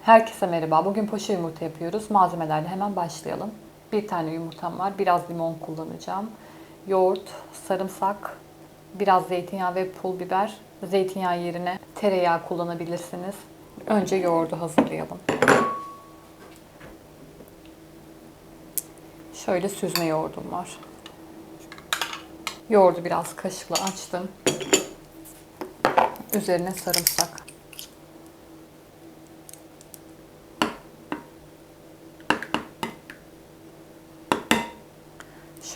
Herkese merhaba. Bugün poşe yumurta yapıyoruz. Malzemelerle hemen başlayalım. Bir tane yumurtam var. Biraz limon kullanacağım. Yoğurt, sarımsak, biraz zeytinyağı ve pul biber. Zeytinyağı yerine tereyağı kullanabilirsiniz. Önce yoğurdu hazırlayalım. Şöyle süzme yoğurdum var. Yoğurdu biraz kaşıkla açtım. Üzerine sarımsak.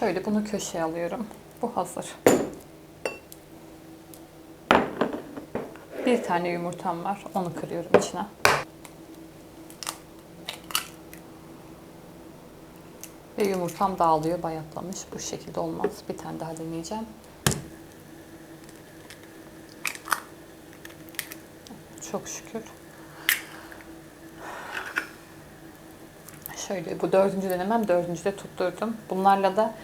Şöyle bunu köşeye alıyorum. Bu hazır. Bir tane yumurtam var. Onu kırıyorum içine. Ve yumurtam dağılıyor, bayatlamış. Bu şekilde olmaz. Bir tane daha deneyeceğim. Çok şükür. Şöyle bu dördüncü denemem. Dördüncüde tutturdum. Bunlarla da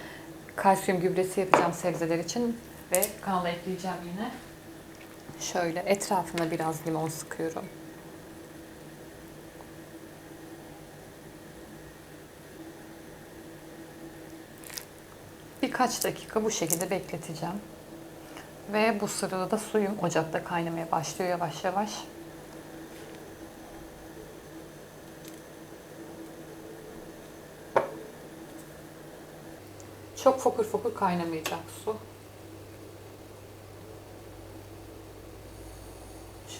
kalsiyum gübresi yapacağım sebzeler için. Ve kanala ekleyeceğim yine. Şöyle etrafına biraz limon sıkıyorum. Birkaç dakika bu şekilde bekleteceğim. Ve bu sırada da suyum ocakta kaynamaya başlıyor yavaş yavaş. Çok fokur fokur kaynamayacak su.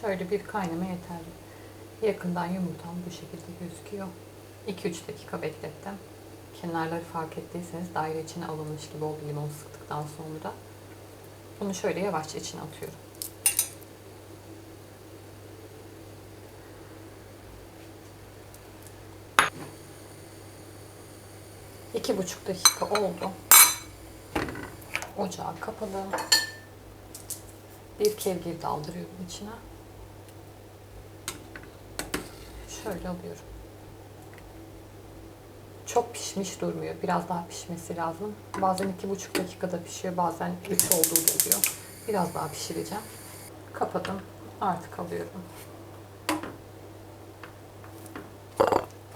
Şöyle bir kaynama yeterli. Yakından yumurtam bu şekilde gözüküyor. 2-3 dakika beklettim. Kenarları fark ettiyseniz daire içine alınmış gibi oldu limon sıktıktan sonra. Bunu şöyle yavaşça içine atıyorum. İki buçuk dakika oldu. Ocağı kapadım. Bir kevgir daldırıyorum içine. Şöyle alıyorum. Çok pişmiş durmuyor. Biraz daha pişmesi lazım. Bazen 2,5 dakikada pişiyor. Bazen 3 olduğu oluyor. Biraz daha pişireceğim. Kapadım. Artık alıyorum.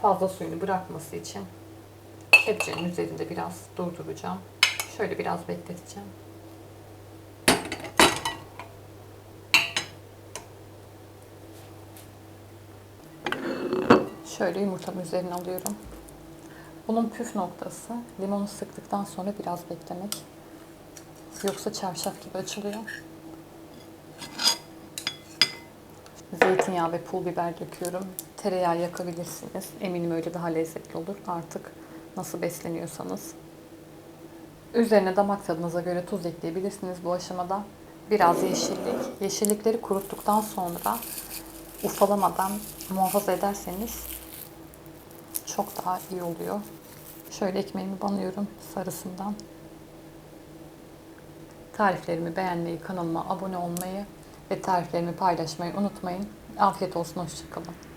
Fazla suyunu bırakması için kepçenin üzerinde biraz durduracağım. Şöyle biraz bekleteceğim. Şöyle yumurtamın üzerine alıyorum. Bunun püf noktası limonu sıktıktan sonra biraz beklemek. Yoksa çarşaf gibi açılıyor. Zeytinyağı ve pul biber döküyorum. Tereyağı yakabilirsiniz. Eminim öyle daha lezzetli olur. Artık nasıl besleniyorsanız. Üzerine damak tadınıza göre tuz ekleyebilirsiniz bu aşamada. Biraz yeşillik. Yeşillikleri kuruttuktan sonra ufalamadan muhafaza ederseniz çok daha iyi oluyor. Şöyle ekmeğimi banıyorum sarısından. Tariflerimi beğenmeyi, kanalıma abone olmayı ve tariflerimi paylaşmayı unutmayın. Afiyet olsun, hoşça kalın.